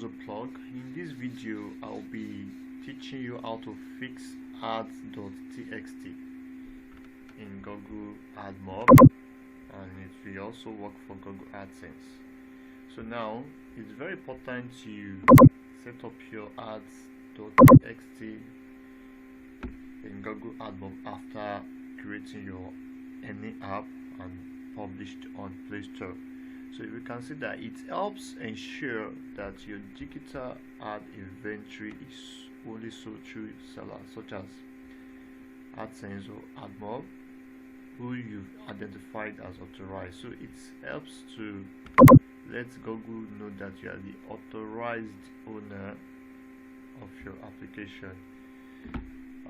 also plug. In this video I'll be teaching you how to fix ads.txt in Google Admob, and it will also work for Google AdSense. So now it's very important to set up your ads.txt in Google Admob after creating your any app and published on Play Store. So you can see that it helps ensure that your digital ad inventory is only sold through sellers such as AdSense or Admob, who you've identified as authorized. So it helps to let Google know that you are the authorized owner of your application.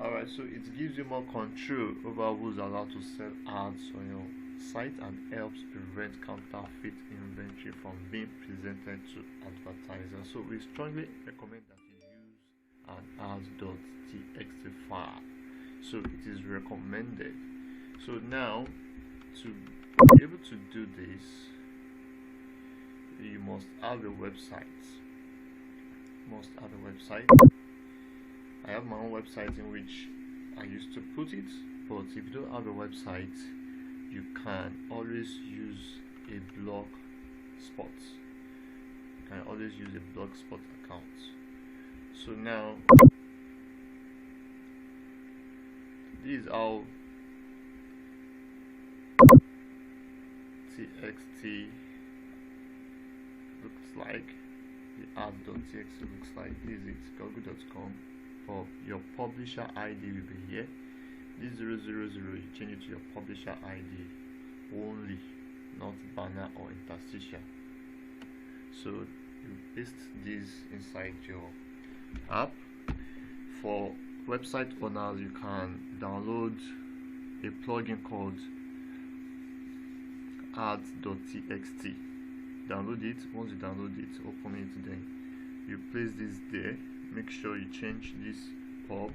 Alright, so it gives you more control over who's allowed to sell ads on your site and helps prevent counterfeit inventory from being presented to advertisers. So we strongly recommend that you use an ads.txt file. So it is recommended. So now, to be able to do this, you must have a website. I have my own website in which I used to put it, but if you don't have a website, you can always use a blogspot. You can always use a blogspot account. So now, this is how txt looks like. The ads.txt looks like this. It's google.com. For your publisher ID will be here. This 000, you change it to your publisher ID only, not banner or interstitial. So you paste this inside your app. For website owners, you can download a plugin called ads.txt. Download it. Once you download it, open it, then you place this there. Make sure you change this pub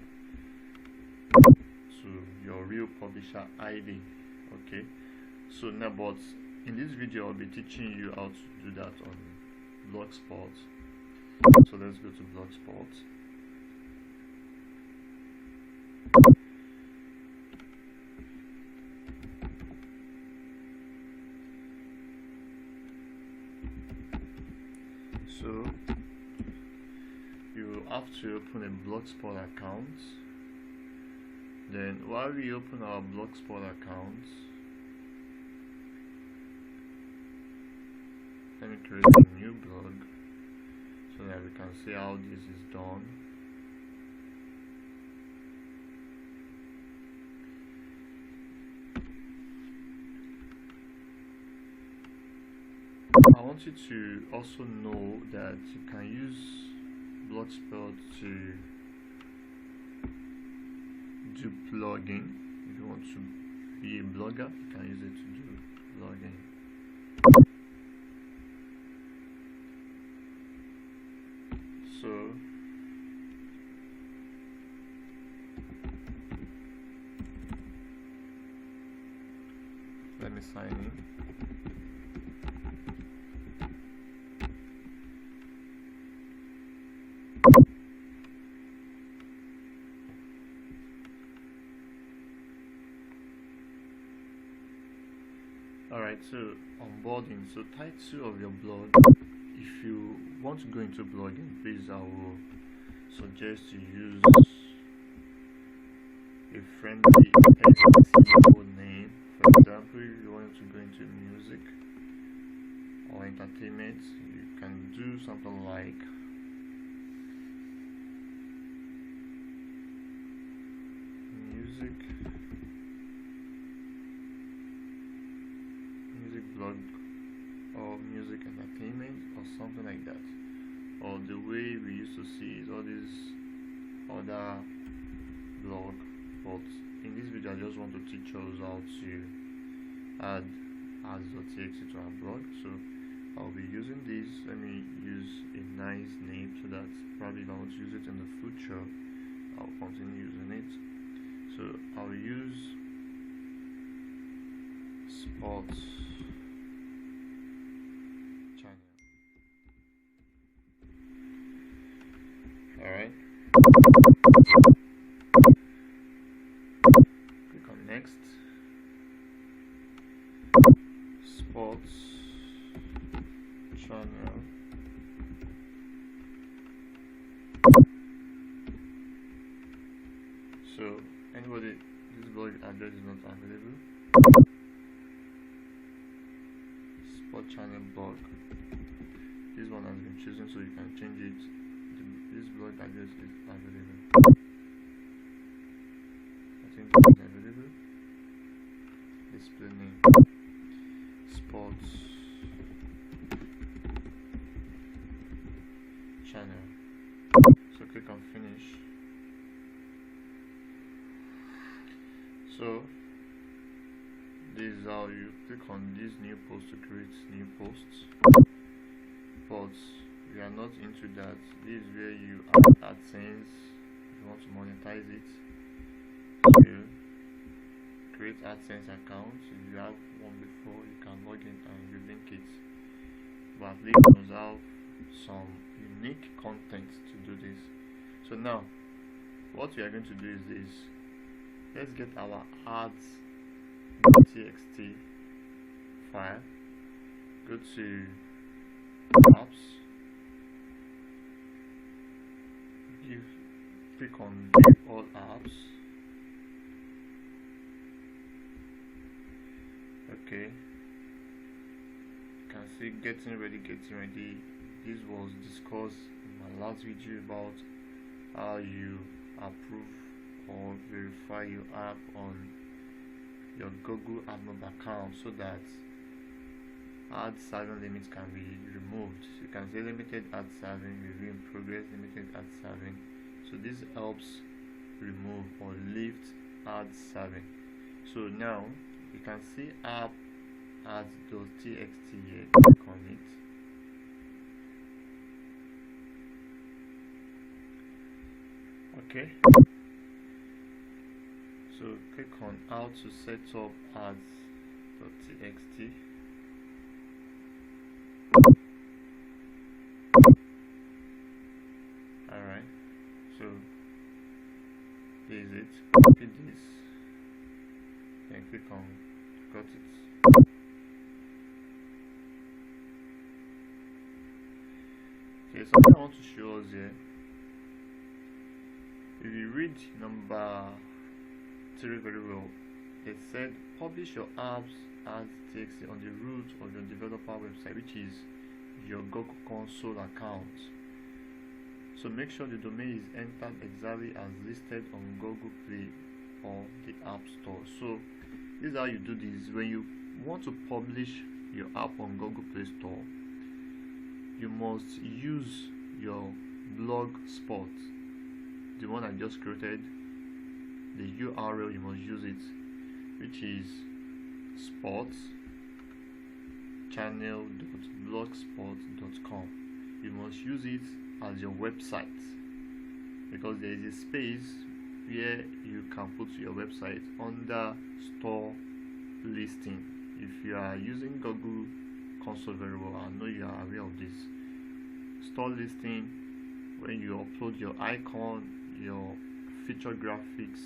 to your real publisher ID. Okay, so now, but in this video I'll be teaching you how to do that on Blogspot. So let's go to Blogspot. So you have to open a Blogspot account. Then while we open our Blogspot account, let me create a new blog so that we can see how this is done. I want you to also know that you can use Blogspot to do blogging. If you want to be a blogger, you can use it to do blogging. So let me sign in. Alright, so onboarding. So title of your blog. If you want to go into blogging, please, I will suggest you use a friendly SEO name. For example, if you want to go into music or entertainment, you can do something like music blog or music entertainment or something like that. Or the way we used to see all these other blog, but in this video I just want to teach us how to add ads.txt to our blog. So I'll be using this. Let me use a nice name so that probably if I want to use it in the future, I'll continue using it. So I'll use sports channel. Alright, click on next. Sports channel. So anybody, this blog address is not available. Sport channel blog, this one has been chosen, so you can change it. This blog address is available. I think it is available. Display name sports channel. So click on finish. So this is how you click on this new post to create new posts, but we are not into that. This is where you add AdSense if you want to monetize it. So create AdSense account. If you have one before, you can log in and you link it, but at least you must have some unique content to do this. So now what we are going to do is this. Let's get our app-txt file. Go to apps, click on view all apps. Okay, you can see getting ready. This was discussed in my last video about how you approve or verify your app on your Google Admob account so that ad serving limits can be removed. You can say limited ad serving, review in progress, limited ad serving. So this helps remove or lift ad serving. So now you can see app-txt here. Click on it. Okay. So click on how to set up ads.txt. Alright, so this is it. Copy this, then click on got it. Okay, something I want to show us here. If you read number 3 very well, it said publish your apps as text on the root of your developer website, which is your Google Console account. So make sure the domain is entered exactly as listed on Google Play or the App Store. So this is how you do this. When you want to publish your app on Google Play Store, you must use your blog spot, the one I just created. The URL, you must use it, which is sportschannel.blogspot.com. You must use it as your website, because there is a space where you can put your website under store listing. If you are using Google Console very well, I know you are aware of this. Store listing, when you upload your icon, your feature graphics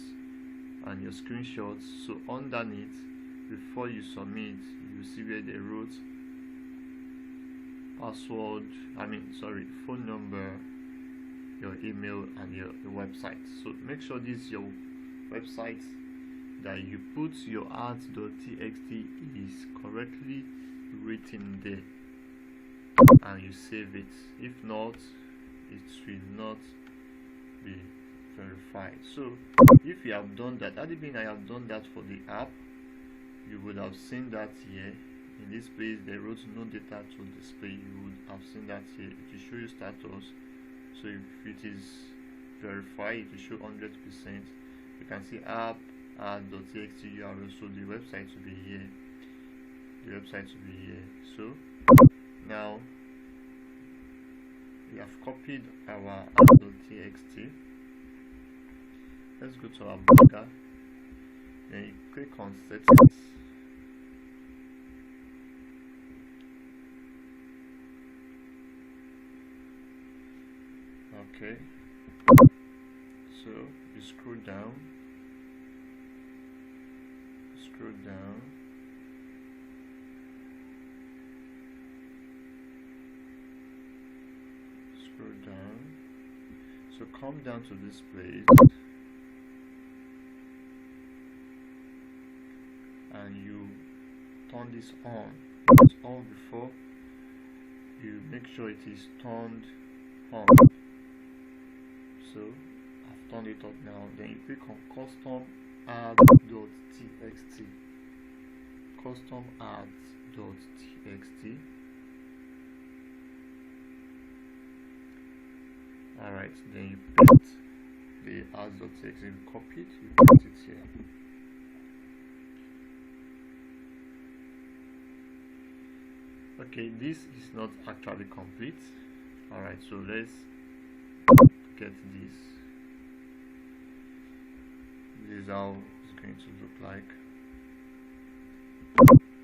and your screenshots, so underneath, before you submit, you see where they wrote password, phone number, your email and your website. So make sure this is your website that you put your ads.txt is correctly written there, and you save it. If not, it will not be verified. So if you have done that, I have done that for the app, you would have seen that here in this place they wrote no data to display. You would have seen that here. It will show you status. So if it is verified, it will show 100%. You can see app.txt URL, so the website will be here. So now we have copied our app.txt. Let's go to our blogger, then you click on settings. Okay, So you scroll down, scroll down, scroll down. So come down to this place and you turn this on. It's on before. You make sure it is turned on. So I've turned it up now. Then you click on custom app.txt. Custom app.txt. Alright, then you paste the ads.txt. You copy it, you paste it here. Okay, this is not actually complete. Alright, so let's get this. This is how it's going to look like.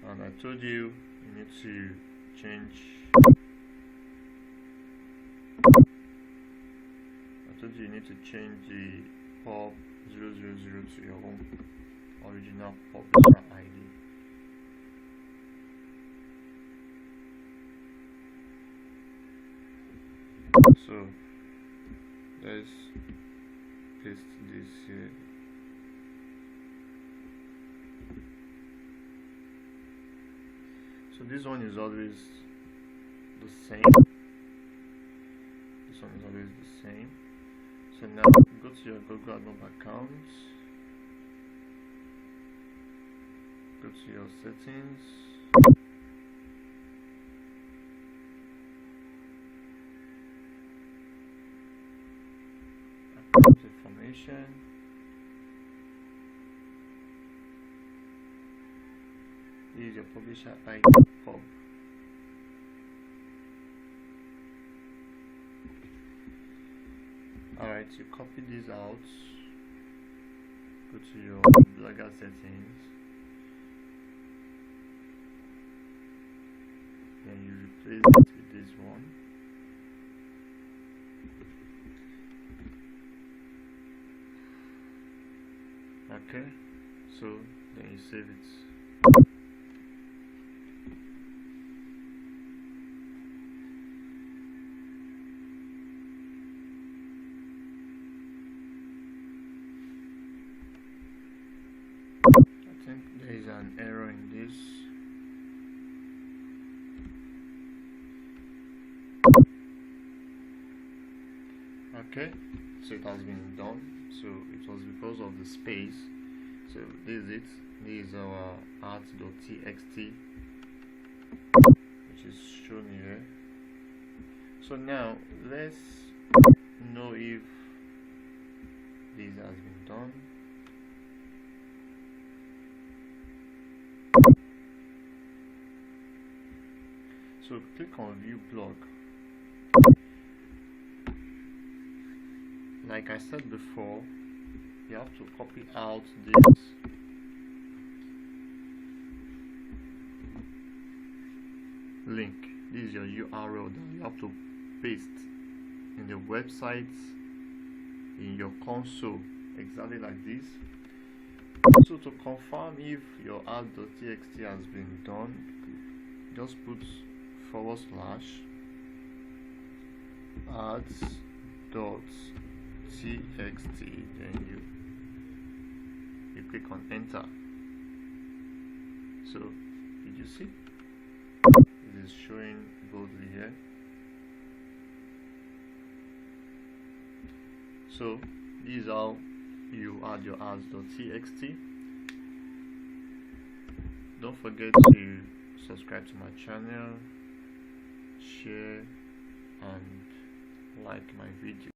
And I told you need to change. I told you need to change the pub 000 to your own original publisher ID. So let's paste this here. So this one is always the same. This one is always the same. So now go to your Google Admob account. Go to your settings. Account information. This is your publisher ID pub. Alright, you copy this out, go to your blogger settings, then you replace it with this one. Okay, so then you save it. I think there is an error in this. Okay, so it has been done. So it was because of the space. So this is it. This is our art.txt, which is shown here. So now let's know if this has been done. So click on view blog. Like I said before, you have to copy out this link. This is your URL that you have to paste in the website, in your console, exactly like this. So to confirm if your add.txt has been done, just put /ads.txt, then you click on enter. So did you see? It is showing boldly here. So this is how you add your ads.txt. Don't forget to subscribe to my channel, share and like my video.